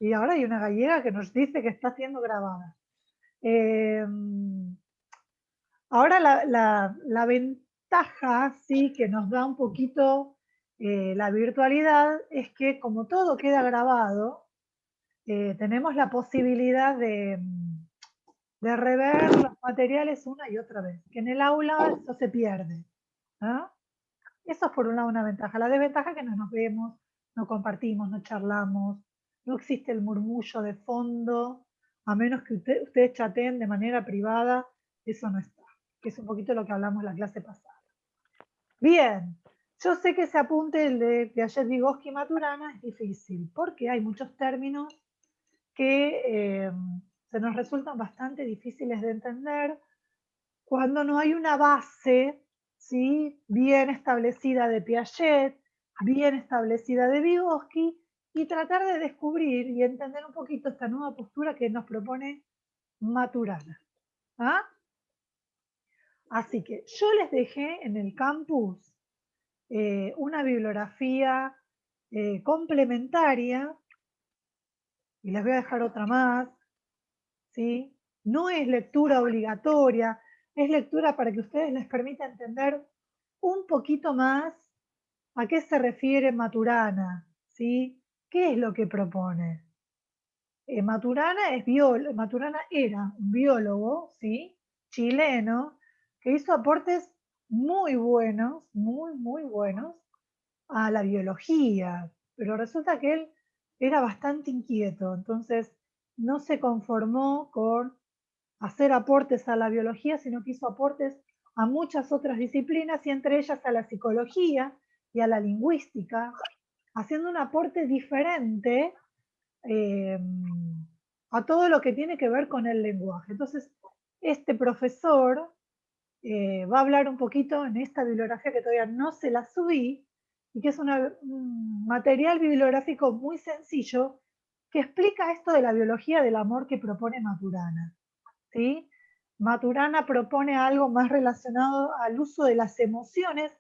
Y ahora hay una gallega que nos dice que está siendo grabada. Ahora la ventaja, sí, que nos da un poquito la virtualidad es que como todo queda grabado, tenemos la posibilidad de rever los materiales una y otra vez, que en el aula eso se pierde. ¿Ah? Eso es por un lado una ventaja. La desventaja es que no nos vemos, no compartimos, no charlamos, no existe el murmullo de fondo, a menos que ustedes chateen de manera privada, eso no está, que es un poquito lo que hablamos la clase pasada. Bien, yo sé que ese apunte, el de Piaget, Vygotsky y Maturana, es difícil, porque hay muchos términos que se nos resultan bastante difíciles de entender cuando no hay una base, ¿sí?, bien establecida de Piaget, bien establecida de Vygotsky, y tratar de descubrir y entender un poquito esta nueva postura que nos propone Maturana. ¿Ah? Así que yo les dejé en el campus una bibliografía complementaria, y les voy a dejar otra más, ¿sí? No es lectura obligatoria, es lectura para que ustedes les permita entender un poquito más a qué se refiere Maturana, ¿sí? ¿Qué es lo que propone? Maturana era un biólogo, ¿sí?, chileno, que hizo aportes muy buenos, muy buenos a la biología, pero resulta que él era bastante inquieto, entonces no se conformó con hacer aportes a la biología, sino que hizo aportes a muchas otras disciplinas y entre ellas a la psicología y a la lingüística, haciendo un aporte diferente eh, a todo lo que tiene que ver con el lenguaje. Entonces, este profesor va a hablar un poquito en esta bibliografía que todavía no se la subí, y que es un material bibliográfico muy sencillo que explica esto de la biología del amor que propone Maturana. ¿Sí? Maturana propone algo más relacionado al uso de las emociones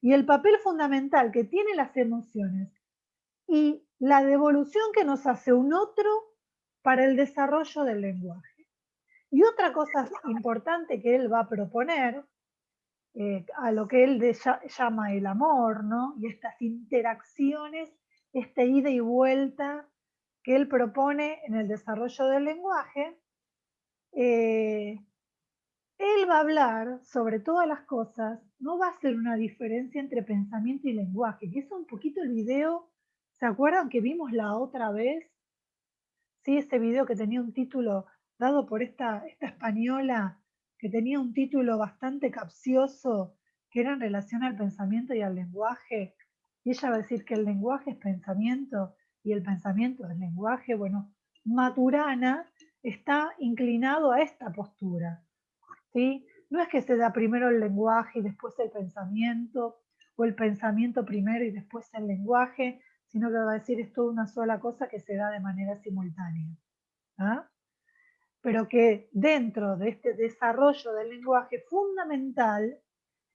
y el papel fundamental que tienen las emociones y la devolución que nos hace un otro para el desarrollo del lenguaje. Y otra cosa importante que él va a proponer, a lo que él llama el amor, ¿no?, y estas interacciones, este ida y vuelta que él propone en el desarrollo del lenguaje, él va a hablar sobre todas las cosas, no va a hacer una diferencia entre pensamiento y lenguaje, que es un poquito el video, ¿se acuerdan que vimos la otra vez? Sí, ese video que tenía un título dado por esta española, que tenía un título bastante capcioso, que era en relación al pensamiento y al lenguaje, y ella va a decir que el lenguaje es pensamiento y el pensamiento es lenguaje. Bueno, Maturana está inclinado a esta postura, ¿sí? No es que se da primero el lenguaje y después el pensamiento, o el pensamiento primero y después el lenguaje, sino que va a decir es toda una sola cosa que se da de manera simultánea. ¿Ah? Pero que dentro de este desarrollo del lenguaje fundamental,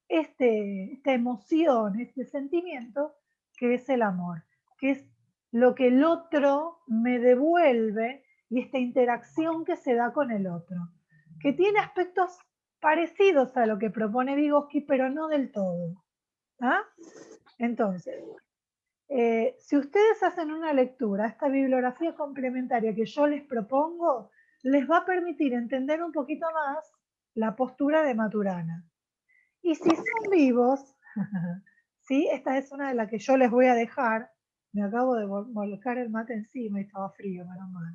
esta emoción, este sentimiento, que es el amor, que es lo que el otro me devuelve y esta interacción que se da con el otro, que tiene aspectos parecidos a lo que propone Vygotsky, pero no del todo. ¿Ah? Entonces, si ustedes hacen una lectura, esta bibliografía complementaria que yo les propongo, les va a permitir entender un poquito más la postura de Maturana. Y si son vivos, ¿sí?, esta es una de las que yo les voy a dejar. Me acabo de volcar el mate encima y estaba frío, menos mal.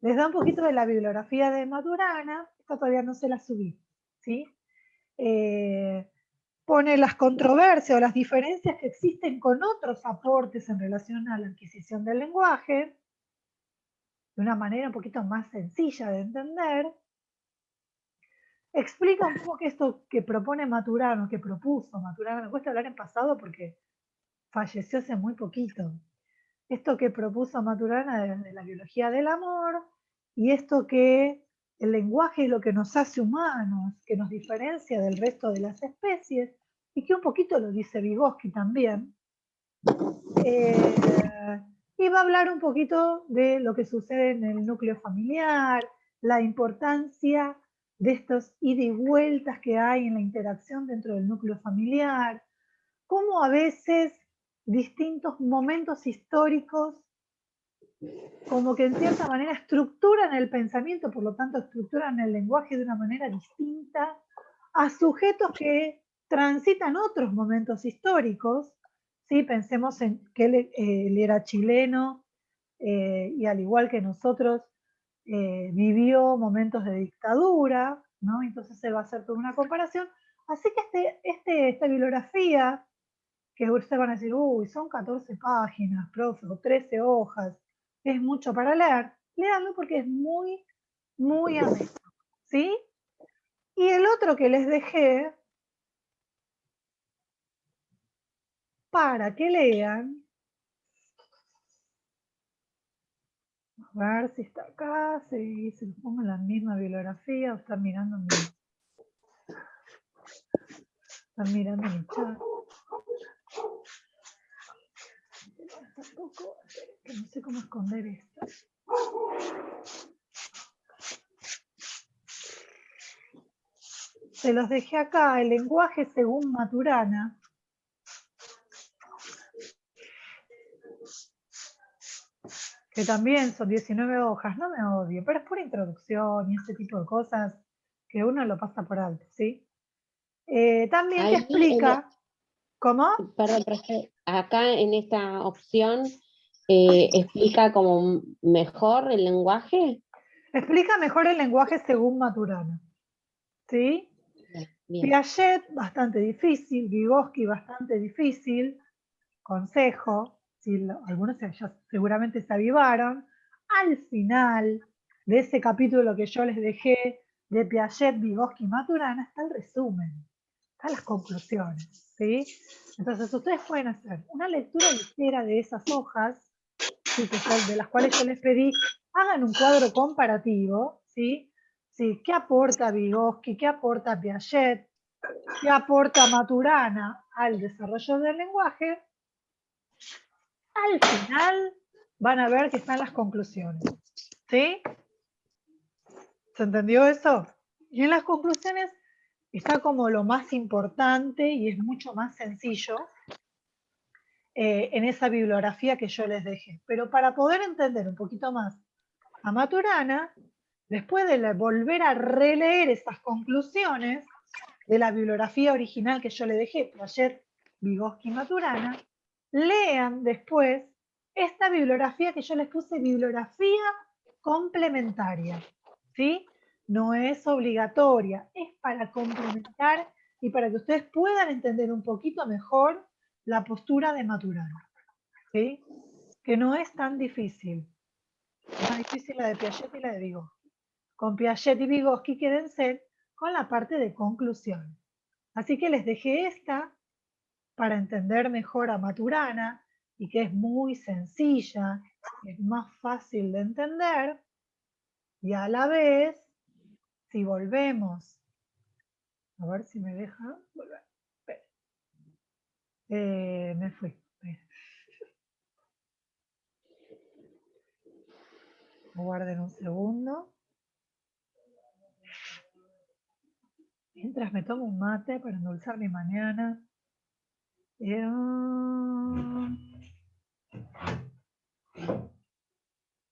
Les da un poquito de la bibliografía de Maturana, esta todavía no se la subí, ¿sí? Pone las controversias o las diferencias que existen con otros aportes en relación a la adquisición del lenguaje, de una manera un poquito más sencilla de entender. Explica un poco que esto que propone Maturana, que propuso Maturana, me cuesta hablar en pasado porque falleció hace muy poquito. Esto que propuso Maturana de la biología del amor, y esto que el lenguaje es lo que nos hace humanos, que nos diferencia del resto de las especies, y que un poquito lo dice Vygotsky también. Y y va a hablar un poquito de lo que sucede en el núcleo familiar, la importancia de estos ida y vueltas que hay en la interacción dentro del núcleo familiar, cómo a veces distintos momentos históricos como que en cierta manera estructuran el pensamiento, por lo tanto estructuran el lenguaje de una manera distinta a sujetos que transitan otros momentos históricos. ¿Sí? Pensemos en que él era chileno y al igual que nosotros vivió momentos de dictadura, ¿no? Entonces se va a hacer toda una comparación. Así que esta bibliografía, que ustedes van a decir, uy, son 14 páginas, profe, o 13 hojas, es mucho para leer, léanlo porque es muy, muy ameno, ¿sí? Y el otro que les dejé, para que lean, a ver si está acá, si se los pongo en la misma bibliografía, o están mirando mi chat. Tampoco, que no sé cómo esconder esto. Se los dejé acá, el lenguaje según Maturana. Que también son 19 hojas, no me odio, pero es pura introducción y ese tipo de cosas que uno lo pasa por alto, ¿sí? También te Ahí explica, ¿cómo? perdón, profe, acá en esta opción explica como mejor el lenguaje. Explica mejor el lenguaje según Maturana, ¿sí? Bien. Piaget, bastante difícil, Vygotsky, bastante difícil, consejo, si algunos ya seguramente se avivaron, al final de ese capítulo que yo les dejé de Piaget, Vygotsky y Maturana está el resumen, están las conclusiones, ¿sí? Entonces ustedes pueden hacer una lectura ligera de esas hojas, ¿sí? De las cuales yo les pedí, hagan un cuadro comparativo, ¿sí? ¿Sí? ¿Qué aporta Vygotsky? ¿Qué aporta Piaget? ¿Qué aporta Maturana al desarrollo del lenguaje? Al final van a ver que están las conclusiones, ¿sí? ¿Se entendió eso? Y en las conclusiones está como lo más importante y es mucho más sencillo en esa bibliografía que yo les dejé. Pero para poder entender un poquito más a Maturana, después de volver a releer esas conclusiones de la bibliografía original que yo le dejé, Piaget, Vygotsky y Maturana, lean después esta bibliografía que yo les puse bibliografía complementaria, ¿sí? No es obligatoria, es para complementar y para que ustedes puedan entender un poquito mejor la postura de Maturana, ¿sí? Que no es tan difícil. Es más difícil la de Piaget y la de Vygotsky. Con Piaget y Vygotsky quédense con la parte de conclusión. Así que les dejé esta para entender mejor a Maturana y que es muy sencilla, es más fácil de entender y a la vez, si volvemos, a ver si me deja volver. Me fui. Guarden un segundo. Mientras me tomo un mate para endulzar mi mañana.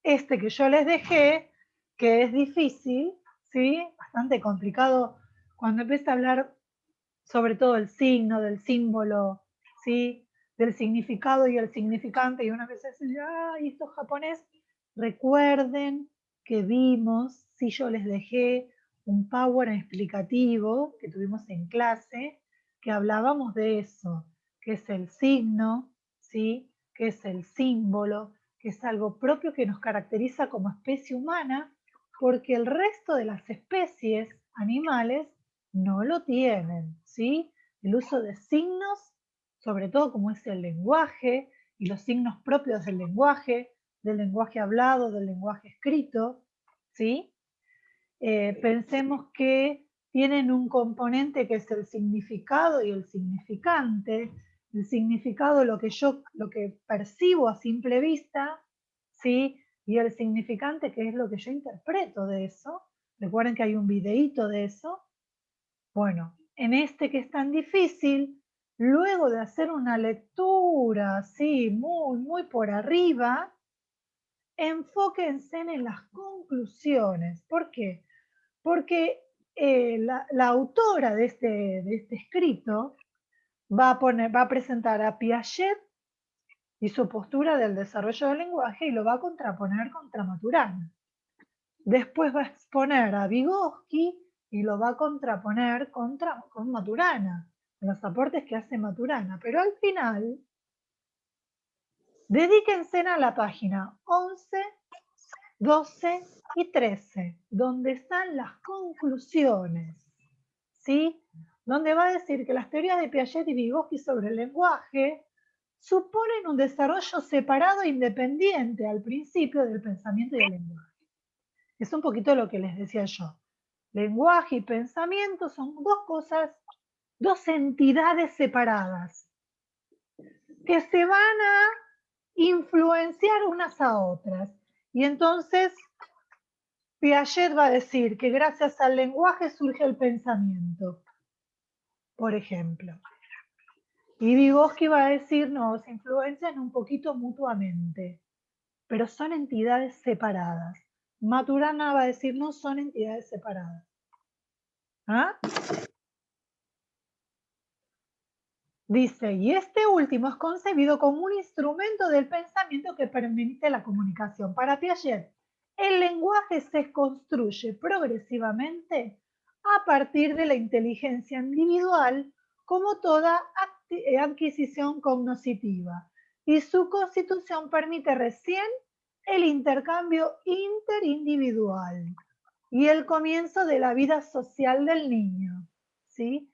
Este que yo les dejé, que es difícil, ¿sí? Bastante complicado cuando empieza a hablar sobre todo el signo, del símbolo, ¿sí? Del significado y el significante, y una vez dice, ay, esto es japonés. Recuerden que vimos, si yo les dejé un power explicativo que tuvimos en clase, que hablábamos de eso, que es el signo, ¿sí? Que es el símbolo, que es algo propio que nos caracteriza como especie humana, porque el resto de las especies animales no lo tienen, ¿sí? El uso de signos, sobre todo como es el lenguaje y los signos propios del lenguaje hablado, del lenguaje escrito, ¿sí? Pensemos que tienen un componente que es el significado y el significante, el significado, lo que percibo a simple vista, ¿sí? Y el significante, que es lo que yo interpreto de eso. Recuerden que hay un videíto de eso. Bueno, en este que es tan difícil, luego de hacer una lectura así, muy por arriba, enfóquense en las conclusiones. ¿Por qué? Porque la autora de este escrito va a presentar a Piaget y su postura del desarrollo del lenguaje y lo va a contraponer contra Maturana. Después va a exponer a Vygotsky y lo va a contraponer con Maturana, con los aportes que hace Maturana. Pero al final, dedíquense a la página 11, 12 y 13, donde están las conclusiones, ¿sí? Donde va a decir que las teorías de Piaget y Vygotsky sobre el lenguaje suponen un desarrollo separado e independiente al principio del pensamiento y del lenguaje. Es un poquito lo que les decía yo. Lenguaje y pensamiento son dos cosas, dos entidades separadas que se van a influenciar unas a otras. Y entonces Piaget va a decir que gracias al lenguaje surge el pensamiento, por ejemplo. Y Vygotsky va a decir, no, se influencian un poquito mutuamente, pero son entidades separadas. Maturana va a decir, no son entidades separadas. ¿Ah? Dice, y este último es concebido como un instrumento del pensamiento que permite la comunicación. Para Piaget, el lenguaje se construye progresivamente a partir de la inteligencia individual como toda adquisición cognoscitiva, y su constitución permite recién el intercambio interindividual y el comienzo de la vida social del niño, ¿sí?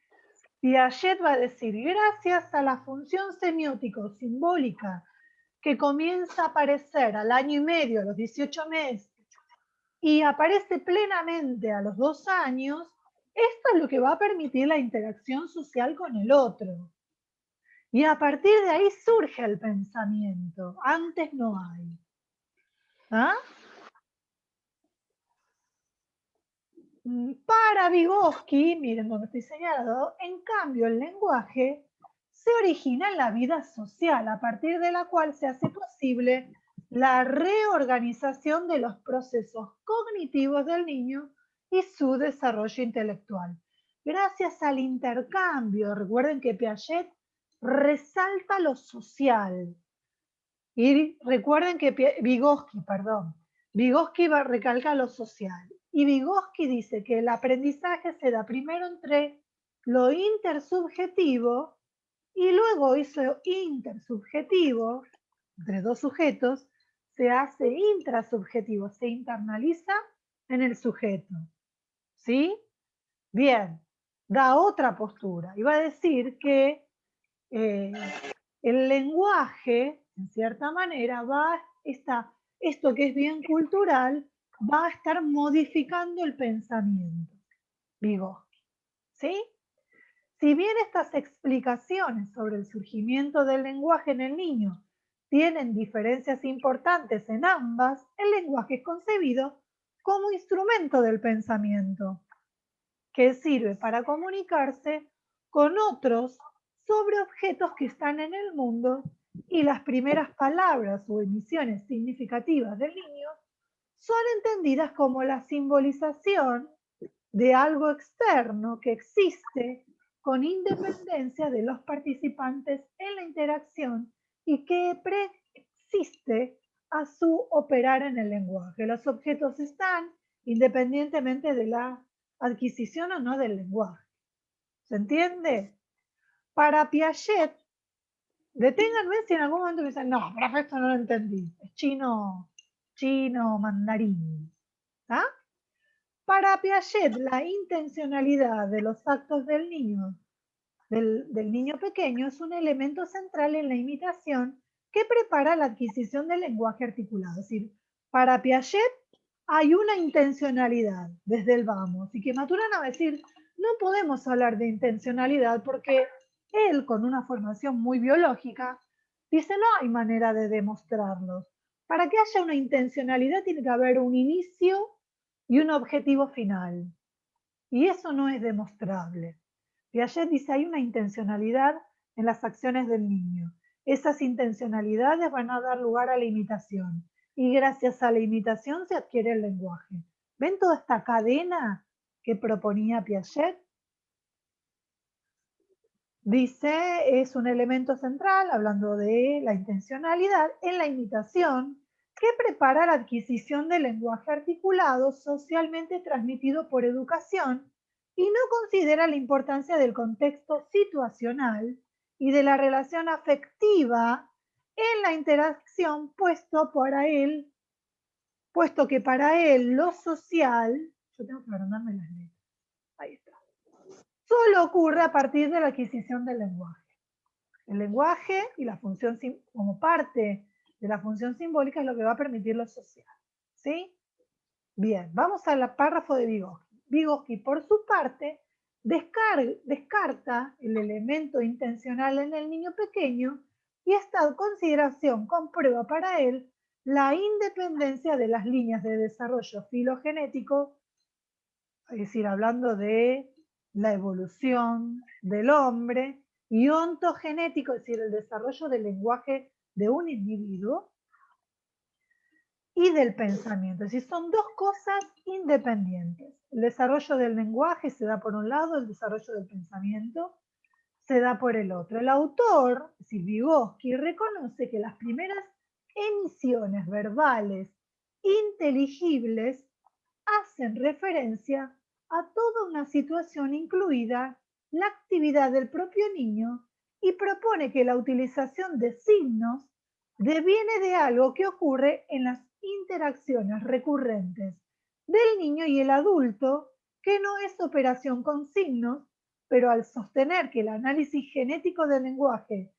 Piaget va a decir, gracias a la función semiótico-simbólica que comienza a aparecer al año y medio, a los 18 meses, y aparece plenamente a los 2 años, esto es lo que va a permitir la interacción social con el otro. Y a partir de ahí surge el pensamiento, antes no hay. ¿Ah? Para Vygotsky, miren donde estoy señalado, en cambio el lenguaje se origina en la vida social, a partir de la cual se hace posible la reorganización de los procesos cognitivos del niño y su desarrollo intelectual. Gracias al intercambio, recuerden que Piaget resalta lo social. Y recuerden que Vygotsky recalca lo social. Y Vygotsky dice que el aprendizaje se da primero entre lo intersubjetivo y luego eso intersubjetivo, entre dos sujetos, se hace intrasubjetivo, se internaliza en el sujeto. ¿Sí? Bien, da otra postura y va a decir que el lenguaje, en cierta manera, esto que es bien cultural, va a estar modificando el pensamiento. Vygotsky, ¿sí? Si bien estas explicaciones sobre el surgimiento del lenguaje en el niño tienen diferencias importantes en ambas, el lenguaje es concebido como instrumento del pensamiento, que sirve para comunicarse con otros sobre objetos que están en el mundo, y las primeras palabras o emisiones significativas del niño son entendidas como la simbolización de algo externo que existe con independencia de los participantes en la interacción y que preexiste a su operar en el lenguaje. Los objetos están independientemente de la adquisición o no del lenguaje. ¿Se entiende? Para Piaget, deténganme si en algún momento me dicen, no, profe, esto no lo entendí. Es chino, mandarín. ¿Ah? Para Piaget, la intencionalidad de los actos del niño, del niño pequeño, es un elemento central en la imitación que prepara la adquisición del lenguaje articulado. Es decir, para Piaget hay una intencionalidad desde el vamos, y que Maturana va a decir, no podemos hablar de intencionalidad porque Él, con una formación muy biológica, dice, no hay manera de demostrarlos. Para que haya una intencionalidad tiene que haber un inicio y un objetivo final. Y eso no es demostrable. Piaget dice, hay una intencionalidad en las acciones del niño. Esas intencionalidades van a dar lugar a la imitación. Y gracias a la imitación se adquiere el lenguaje. ¿Ven toda esta cadena que proponía Piaget? Dice, es un elemento central, hablando de la intencionalidad, en la imitación, que prepara la adquisición del lenguaje articulado socialmente transmitido por educación y no considera la importancia del contexto situacional y de la relación afectiva en la interacción, puesto que para él lo social, yo tengo que agrandarme las letras, ahí está, solo ocurre a partir de la adquisición del lenguaje. El lenguaje y la función como parte de la función simbólica es lo que va a permitir lo social. ¿Sí? Bien, vamos al párrafo de Vygotsky. Vygotsky, por su parte, descarta el elemento intencional en el niño pequeño y esta consideración comprueba para él la independencia de las líneas de desarrollo filogenético, es decir, hablando de la evolución del hombre, y ontogenético, es decir, el desarrollo del lenguaje de un individuo, y del pensamiento. Es decir, son dos cosas independientes. El desarrollo del lenguaje se da por un lado, el desarrollo del pensamiento se da por el otro. El autor, es decir, Vygotsky, reconoce que las primeras emisiones verbales inteligibles hacen referencia a toda una situación, incluida la actividad del propio niño, y propone que la utilización de signos deviene de algo que ocurre en las interacciones recurrentes del niño y el adulto, que no es operación con signos, pero al sostener que el análisis genético del lenguaje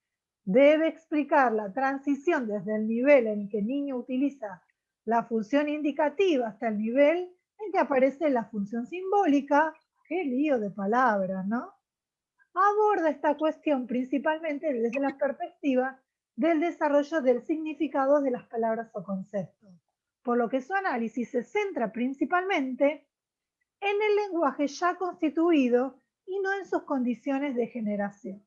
debe explicar la transición desde el nivel en el que el niño utiliza la función indicativa hasta el nivel en que aparece la función simbólica, qué lío de palabras, ¿no? Aborda esta cuestión principalmente desde la perspectiva del desarrollo del significado de las palabras o conceptos, por lo que su análisis se centra principalmente en el lenguaje ya constituido y no en sus condiciones de generación.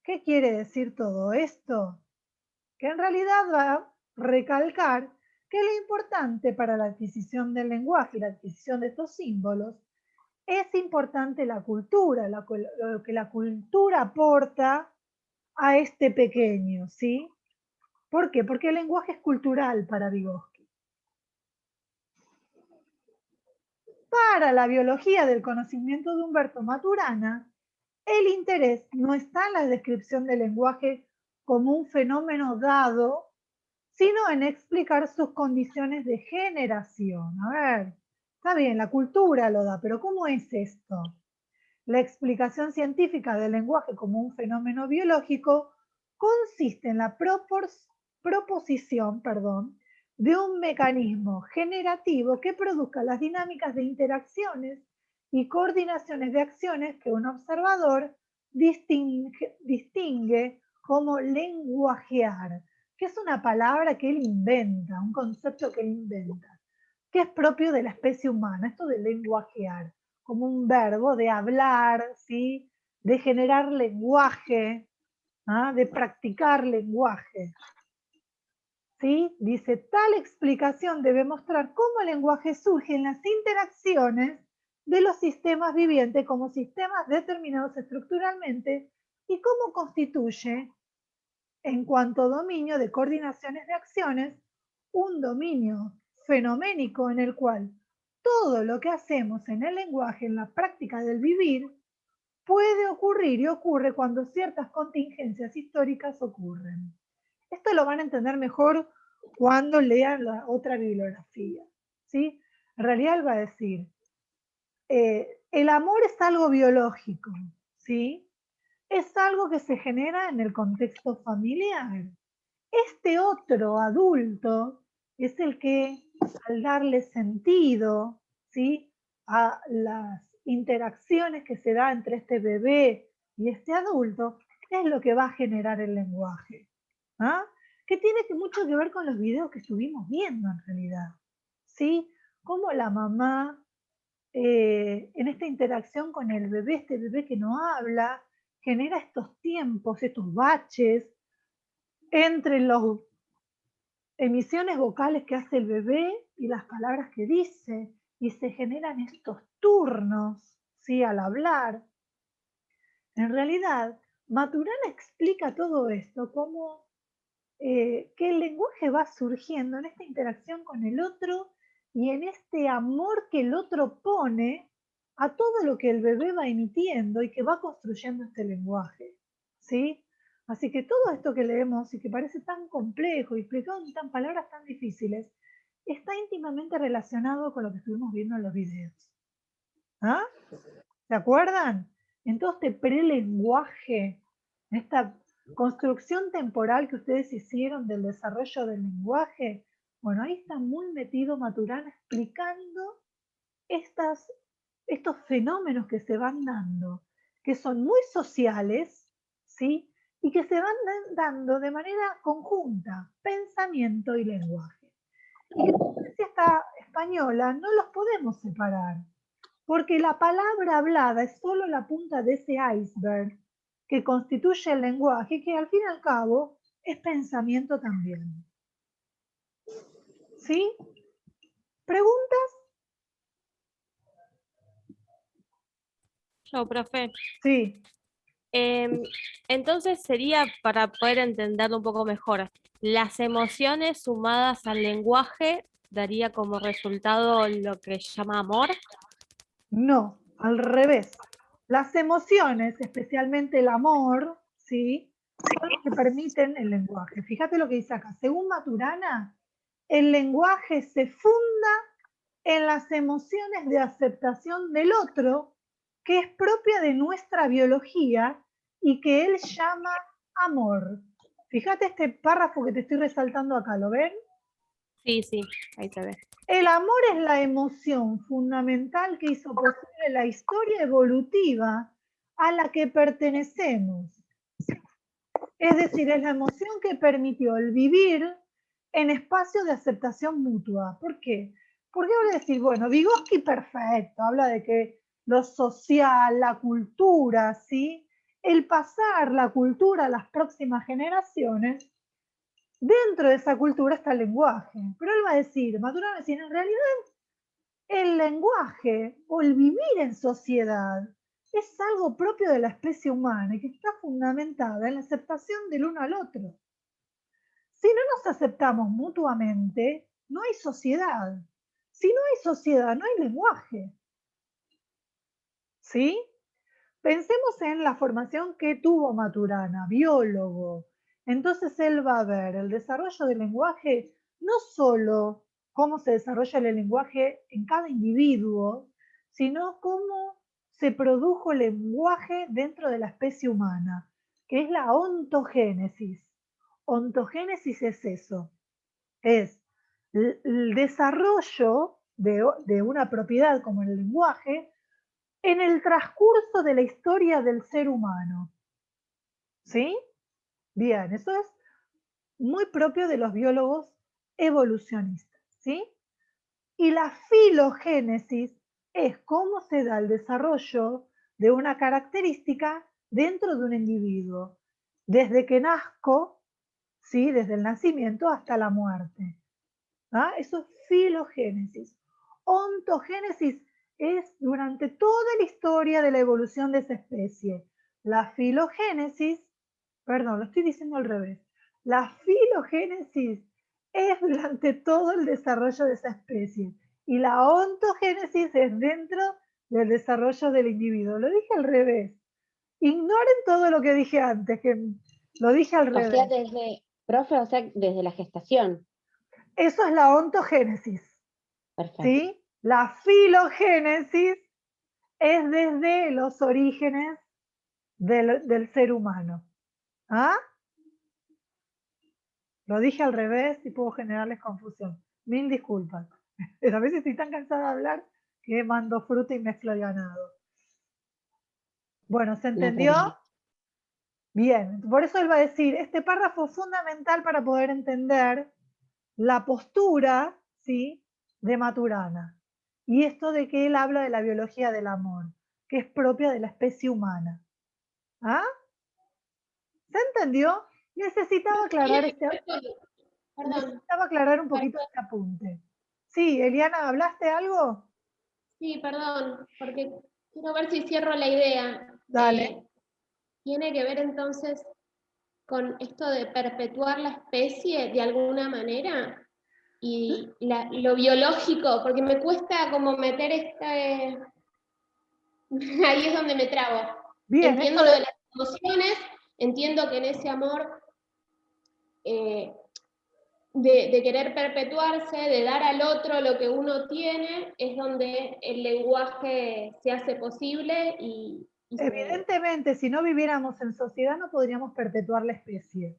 ¿Qué quiere decir todo esto? Que en realidad va a recalcar que lo importante para la adquisición del lenguaje y la adquisición de estos símbolos es importante la cultura, lo que la cultura aporta a este pequeño, ¿sí? ¿Por qué? Porque el lenguaje es cultural para Vygotsky. Para la biología del conocimiento de Humberto Maturana, el interés no está en la descripción del lenguaje como un fenómeno dado, sino en explicar sus condiciones de generación. A ver, está bien, la cultura lo da, pero ¿cómo es esto? La explicación científica del lenguaje como un fenómeno biológico consiste en la proposición de un mecanismo generativo que produzca las dinámicas de interacciones y coordinaciones de acciones que un observador distingue como lenguajear, que es una palabra que él inventa, un concepto que él inventa, que es propio de la especie humana, esto de lenguajear, como un verbo de hablar, ¿sí? De generar lenguaje, ¿ah? De practicar lenguaje. ¿Sí? Dice, tal explicación debe mostrar cómo el lenguaje surge en las interacciones de los sistemas vivientes como sistemas determinados estructuralmente y cómo constituye, en cuanto a dominio de coordinaciones de acciones, un dominio fenoménico en el cual todo lo que hacemos en el lenguaje, en la práctica del vivir, puede ocurrir y ocurre cuando ciertas contingencias históricas ocurren. Esto lo van a entender mejor cuando lean la otra bibliografía, ¿sí? En realidad él va a decir, el amor es algo biológico, ¿sí? Es algo que se genera en el contexto familiar. Este otro adulto es el que, al darle sentido, ¿sí? A las interacciones que se da entre este bebé y este adulto es lo que va a generar el lenguaje. ¿Ah? Que tiene mucho que ver con los videos que estuvimos viendo en realidad. ¿Sí? Cómo la mamá, en esta interacción con el bebé, este bebé que no habla, genera estos tiempos, estos baches entre las emisiones vocales que hace el bebé y las palabras que dice, y se generan estos turnos, ¿sí? Al hablar. En realidad, Maturana explica todo esto como que el lenguaje va surgiendo en esta interacción con el otro y en este amor que el otro pone a todo lo que el bebé va emitiendo y que va construyendo este lenguaje, ¿sí? Así que todo esto que leemos y que parece tan complejo y explicado en palabras tan difíciles, está íntimamente relacionado con lo que estuvimos viendo en los videos. ¿Ah? ¿Se acuerdan? En todo este prelenguaje, en esta construcción temporal que ustedes hicieron del desarrollo del lenguaje, bueno, ahí está muy metido Maturana explicando estos fenómenos que se van dando, que son muy sociales, ¿sí? Y que se van dando de manera conjunta, pensamiento y lenguaje. Y que como decía esta española, no los podemos separar. Porque la palabra hablada es solo la punta de ese iceberg que constituye el lenguaje, que al fin y al cabo es pensamiento también. ¿Sí? ¿Preguntas? Yo, profe. Sí. Entonces sería, para poder entenderlo un poco mejor, las emociones sumadas al lenguaje daría como resultado lo que se llama amor. No, al revés. Las emociones, especialmente el amor, ¿sí? Son los que permiten el lenguaje. Fíjate lo que dice acá. Según Maturana, el lenguaje se funda en las emociones de aceptación del otro, que es propia de nuestra biología y que él llama amor. Fíjate este párrafo que te estoy resaltando acá, ¿lo ven? Sí, sí, ahí se ve. El amor es la emoción fundamental que hizo posible la historia evolutiva a la que pertenecemos. Es decir, es la emoción que permitió el vivir en espacios de aceptación mutua. ¿Por qué? Porque ahora decir, bueno, Vygotsky perfecto, habla de que lo social, la cultura, ¿sí? El pasar la cultura a las próximas generaciones, dentro de esa cultura está el lenguaje. Pero él va a decir, Maturana va a decir, en realidad el lenguaje o el vivir en sociedad es algo propio de la especie humana y que está fundamentada en la aceptación del uno al otro. Si no nos aceptamos mutuamente, no hay sociedad. Si no hay sociedad, no hay lenguaje. ¿Sí? Pensemos en la formación que tuvo Maturana, biólogo. Entonces él va a ver el desarrollo del lenguaje, no solo cómo se desarrolla el lenguaje en cada individuo, sino cómo se produjo el lenguaje dentro de la especie humana, que es la ontogénesis. Ontogénesis es eso, es el desarrollo de una propiedad como el lenguaje en el transcurso de la historia del ser humano. ¿Sí? Bien, eso es muy propio de los biólogos evolucionistas. ¿Sí? Y la filogénesis es cómo se da el desarrollo de una característica dentro de un individuo, desde que nazco, ¿sí? Desde el nacimiento hasta la muerte. ¿Ah? Eso es filogénesis. Ontogénesis es durante toda la historia de la evolución de esa especie. La filogénesis, perdón, lo estoy diciendo al revés. La filogénesis es durante todo el desarrollo de esa especie. Y la ontogénesis es dentro del desarrollo del individuo. Lo dije al revés. Ignoren todo lo que dije antes, que lo dije al O sea, revés. profe, o sea, desde la gestación. Eso es la ontogénesis. Perfecto. ¿Sí? La filogénesis es desde los orígenes del ser humano. ¿Ah? Lo dije al revés y puedo generarles confusión. Mil disculpas. A veces estoy tan cansada de hablar que mando fruta y mezclo el ganado. Bueno, ¿se No hay entendió? problema. Bien, por eso él va a decir, este párrafo es fundamental para poder entender la postura, ¿sí?, de Maturana. Y esto de que él habla de la biología del amor, que es propia de la especie humana. ¿Ah? ¿Se entendió? Necesitaba aclarar Perdón, necesitaba aclarar un poquito perdón, este apunte. Sí, Eliana, ¿hablaste algo? sí, perdón, porque quiero ver si cierro la idea. Dale. Tiene que ver entonces con esto de perpetuar la especie de alguna manera y lo biológico, porque me cuesta como meter ahí es donde me trabo. Bien, Entiendo esto lo de, de las emociones, entiendo que en ese amor eh, de querer perpetuarse, de dar al otro lo que uno tiene, es donde el lenguaje se hace posible y se... evidentemente, si no viviéramos en sociedad, no podríamos perpetuar la especie.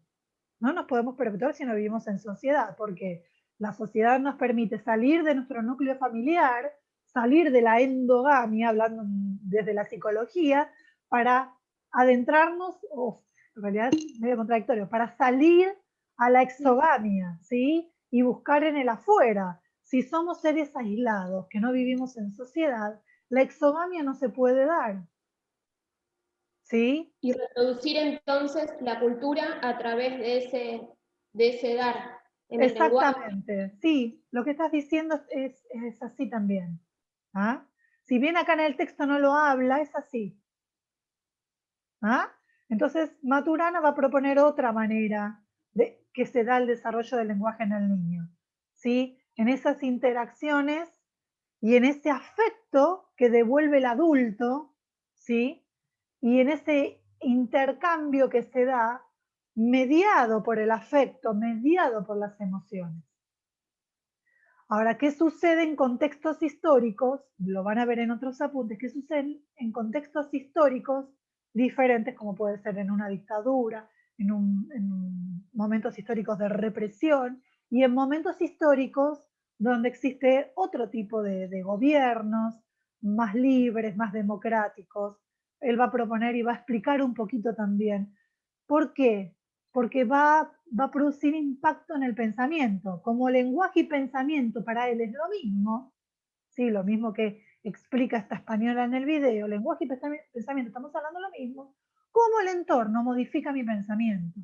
No nos podemos perpetuar si no vivimos en sociedad, porque la sociedad nos permite salir de nuestro núcleo familiar, salir de la endogamia, hablando desde la psicología, para adentrarnos, o en realidad es medio contradictorio, para salir a la exogamia, ¿sí? Y buscar en el afuera. Si somos seres aislados, que no vivimos en sociedad, la exogamia no se puede dar, ¿sí? Y reproducir entonces la cultura a través de ese dar en el lenguaje. Exactamente, sí, lo que estás diciendo es así también. ¿Ah? Si bien acá en el texto no lo habla, es así. ¿Ah? Entonces, Maturana va a proponer otra manera de que se da el desarrollo del lenguaje en el niño. ¿Sí? En esas interacciones y en ese afecto que devuelve el adulto, ¿sí? Y en ese intercambio que se da mediado por el afecto, mediado por las emociones. Ahora, ¿qué sucede en contextos históricos? Lo van a ver en otros apuntes. ¿Qué sucede en contextos históricos diferentes, como puede ser en una dictadura, en momentos históricos de represión y en momentos históricos donde existe otro tipo de gobiernos más libres, más democráticos? Él va a proponer y va a explicar un poquito también. ¿Por qué? Porque va a producir impacto en el pensamiento. Como lenguaje y pensamiento para él es lo mismo, ¿sí? Lo mismo que explica esta española en el video, lenguaje y pensamiento, estamos hablando lo mismo, cómo el entorno modifica mi pensamiento.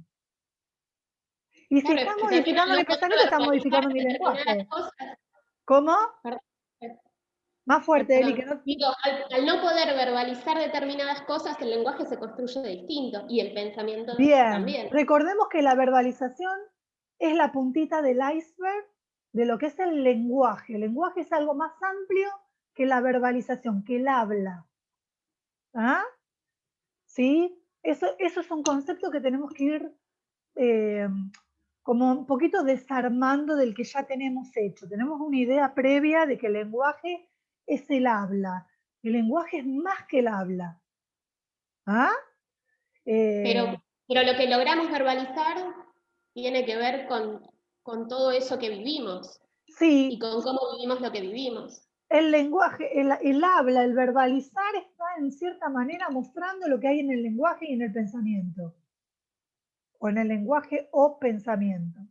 Y si Claro, está es que también al modificando no mi poder pensamiento, está verbalizar modificando mi determinadas lenguaje. cosas, ¿Cómo? perdón, Más fuerte, Eli, que perdón, no... digo, al no poder verbalizar determinadas cosas, el lenguaje se construye distinto y el pensamiento Bien, también. recordemos que la verbalización es la puntita del iceberg de lo que es el lenguaje. El lenguaje es algo más amplio que la verbalización, que el habla. ¿Ah? ¿Sí? Eso es un concepto que tenemos que ir eh, como un poquito desarmando del que ya tenemos hecho. Tenemos una idea previa de que el lenguaje es el habla. El lenguaje es más que el habla. ¿Ah? Pero, Eh, pero lo que logramos verbalizar tiene que ver con todo eso que vivimos y sí, con cómo vivimos lo que vivimos. el lenguaje, el habla, el verbalizar está en cierta manera mostrando lo que hay en el lenguaje y en el pensamiento. O en el lenguaje o pensamiento.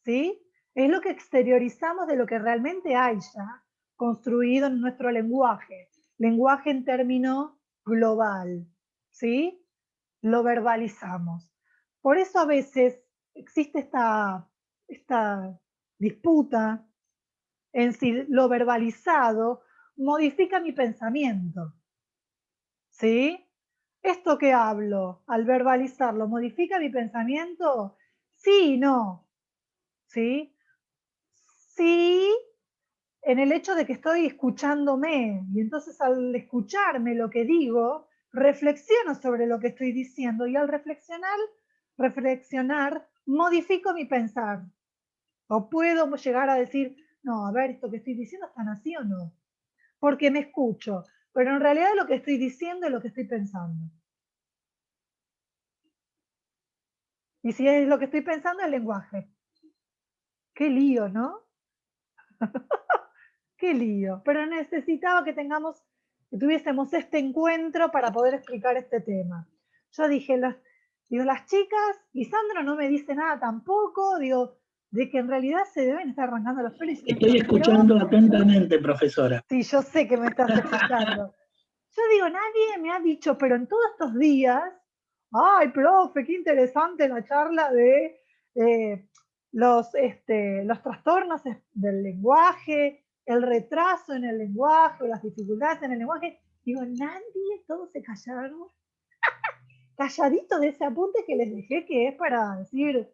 ¿Sí? Es lo que exteriorizamos de lo que realmente hay ya construido en nuestro lenguaje. Lenguaje en término global. ¿Sí? Lo verbalizamos. Por eso a veces existe esta disputa en si lo verbalizado modifica mi pensamiento. ¿Sí? Esto que hablo, al verbalizarlo, ¿modifica mi pensamiento? Sí y no. ¿Sí? Sí, en el hecho de que estoy escuchándome y entonces al escucharme lo que digo, reflexiono sobre lo que estoy diciendo y al reflexionar, modifico mi pensar. O puedo llegar a decir, no, a ver, esto que estoy diciendo es tan así o no, porque me escucho, pero en realidad lo que estoy diciendo es lo que estoy pensando. Y si es lo que estoy pensando, el lenguaje. Qué lío, ¿no? Qué lío. Pero necesitaba que tuviésemos este encuentro para poder explicar este tema. Yo dije, Digo, las chicas, Lisandro no me dice nada tampoco, digo, de que en realidad se deben estar arrancando los pelos. Estoy escuchando atentamente, profesora. Sí, yo sé que me estás escuchando. Yo digo, nadie me ha dicho, pero en todos estos días, ay, profe, qué interesante la charla de los trastornos del lenguaje, el retraso en el lenguaje, las dificultades en el lenguaje. Digo, nadie, todos se callaron. Calladito de ese apunte que les dejé, que es para decir,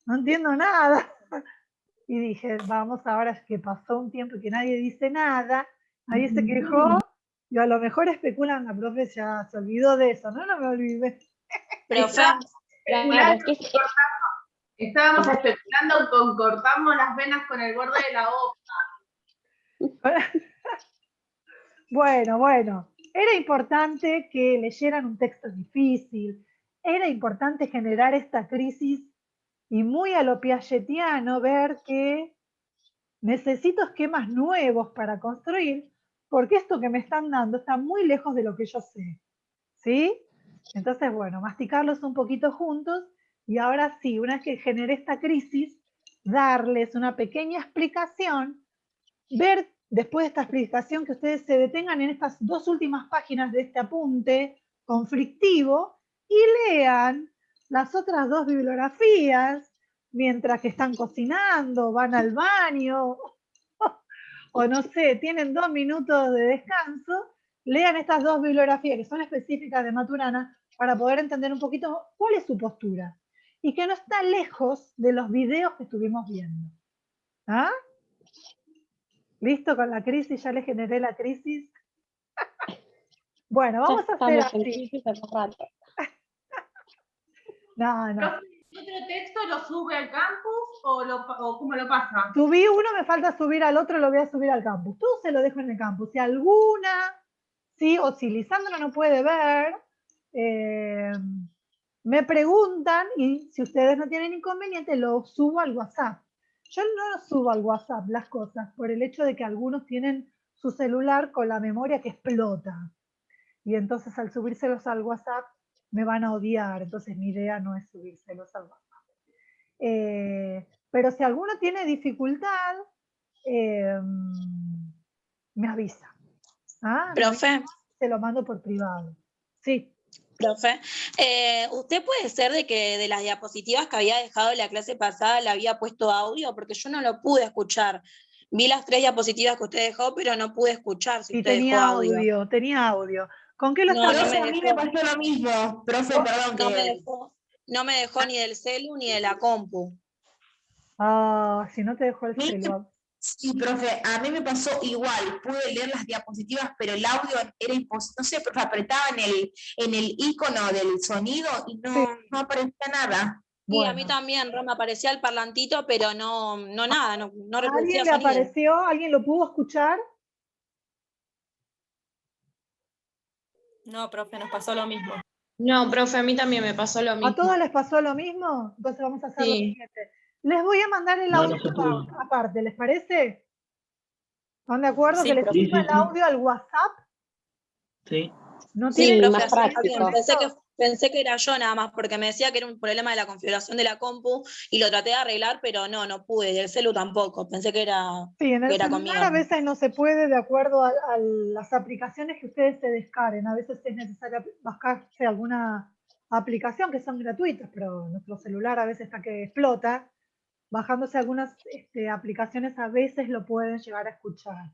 no entiendo nada. Y dije, vamos, ahora que pasó un tiempo y que nadie dice nada, nadie se quejó, y a lo mejor especulan, la profe ya se olvidó de eso, no me olvidé. Profe, Claro, es que estábamos especulando con cortamos las venas con el borde de la hoja. Bueno, era importante que leyeran un texto difícil, era importante generar esta crisis y muy a lo piagetiano ver que necesito esquemas nuevos para construir, porque esto que me están dando está muy lejos de lo que yo sé, ¿sí? Entonces, bueno, masticarlos un poquito juntos y ahora sí, una vez que generé esta crisis, darles una pequeña explicación, ver después de esta explicación que ustedes se detengan en estas 2 últimas páginas de este apunte conflictivo y lean las otras 2 bibliografías mientras que están cocinando, van al baño, o no sé, tienen 2 minutos de descanso, lean estas 2 bibliografías que son específicas de Maturana para poder entender un poquito cuál es su postura y que no está lejos de los videos que estuvimos viendo. ¿Ah? ¿Listo con la crisis? ¿Ya le generé la crisis? Bueno, vamos a hacer estamos en así. crisis hace rato. No. ¿Otro texto lo sube al campus o cómo lo pasa? Subí uno, me falta subir al otro, lo voy a subir al campus. Todo se lo dejo en el campus. Si alguna, ¿sí? O si Lisandro no puede ver, me preguntan y si ustedes no tienen inconveniente, lo subo al WhatsApp. Yo no lo subo al WhatsApp las cosas por el hecho de que algunos tienen su celular con la memoria que explota. Y entonces al subírselos al WhatsApp me van a odiar. Entonces mi idea no es subírselos al WhatsApp. Pero si alguno tiene dificultad, me avisa. ¿Ah? Profe, Te lo mando por privado. Sí. profe, ¿usted puede ser de que de las diapositivas que había dejado en la clase pasada le había puesto audio? Porque yo no lo pude escuchar. Vi las 3 diapositivas que usted dejó, pero no pude escuchar si Y usted dejó tenía audio. tenía audio. ¿Con qué lo No, estás no me A mí me dejó. pasó lo mismo, profe, perdón que... No me dejó ni del celu ni de la compu. Ah, si no te dejó el celular. Sí, profe, a mí me pasó igual, pude leer las diapositivas, pero el audio era imposible, no sé, profe, apretaba en el icono del sonido y no aparecía nada. Sí, a Bueno. mí también, me aparecía el parlantito, pero no nada, no ¿A reproducía alguien le sonido. apareció? ¿Alguien lo pudo escuchar? No, profe, nos pasó lo mismo. No, profe, a mí también me pasó lo ¿A mismo. todos les pasó lo mismo? Entonces vamos a hacer lo Sí. siguiente. Les voy a mandar el No, audio no se pudo. aparte, ¿les parece? ¿Están de acuerdo Sí, que les profe. suba el audio al WhatsApp? Sí. ¿No Sí, tienen más inconveniente práctico. con eso? Pensé que era yo nada más, porque me decía que era un problema de la configuración de la compu y lo traté de arreglar, pero no pude, y el celu tampoco, pensé que era, Sí, en el que era celular conmigo. a veces no se puede de acuerdo a las aplicaciones que ustedes se descarguen. A veces es necesario bajarse alguna aplicación que son gratuitas, pero nuestro celular a veces está que explota. Bajándose algunas aplicaciones a veces lo pueden llegar a escuchar.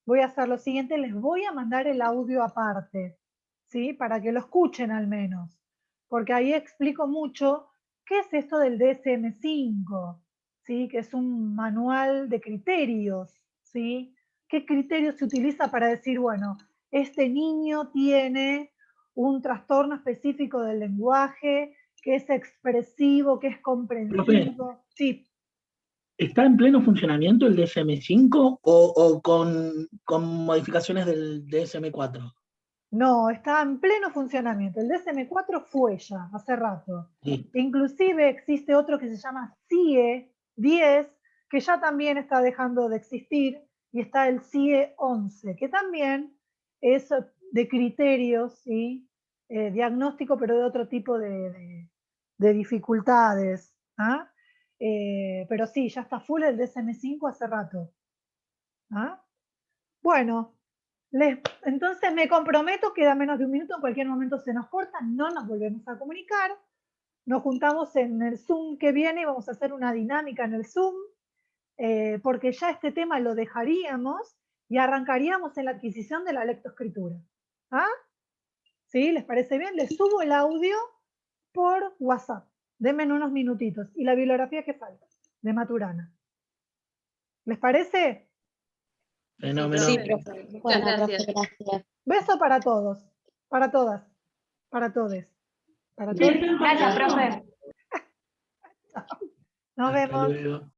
Voy a hacer lo siguiente, les voy a mandar el audio aparte, ¿sí? Para que lo escuchen al menos, porque ahí explico mucho qué es esto del DSM-5, ¿sí? Que es un manual de criterios, ¿sí? ¿Qué criterios se utiliza para decir, bueno, este niño tiene un trastorno específico del lenguaje, que es expresivo, que es comprensivo? Sí. ¿Está en pleno funcionamiento el DSM-5 o con modificaciones del DSM-4? No, está en pleno funcionamiento. El DSM-4 fue ya, hace rato. Sí. Inclusive existe otro que se llama CIE 10, que ya también está dejando de existir, y está el CIE 11, que también es de criterios, ¿sí? Diagnóstico, pero de otro tipo de de dificultades. ¿Ah? Pero sí, ya está full el DSM-5 hace rato. ¿Ah? Bueno, entonces me comprometo, queda menos de un minuto, en cualquier momento se nos corta, no nos volvemos a comunicar. Nos juntamos en el Zoom que viene y vamos a hacer una dinámica en el Zoom, porque ya este tema lo dejaríamos y arrancaríamos en la adquisición de la lectoescritura. ¿Ah? ¿Sí? ¿Les parece bien? Les subo el audio por WhatsApp. Denme unos minutitos. Y la bibliografía que falta, de Maturana. ¿Les parece? Fenómeno. Sí, profe. Bueno, Muchas profe, gracias. gracias. Beso para todos, para todas, para todes. Para todos. Gracias, profe. Nos Hasta vemos. luego.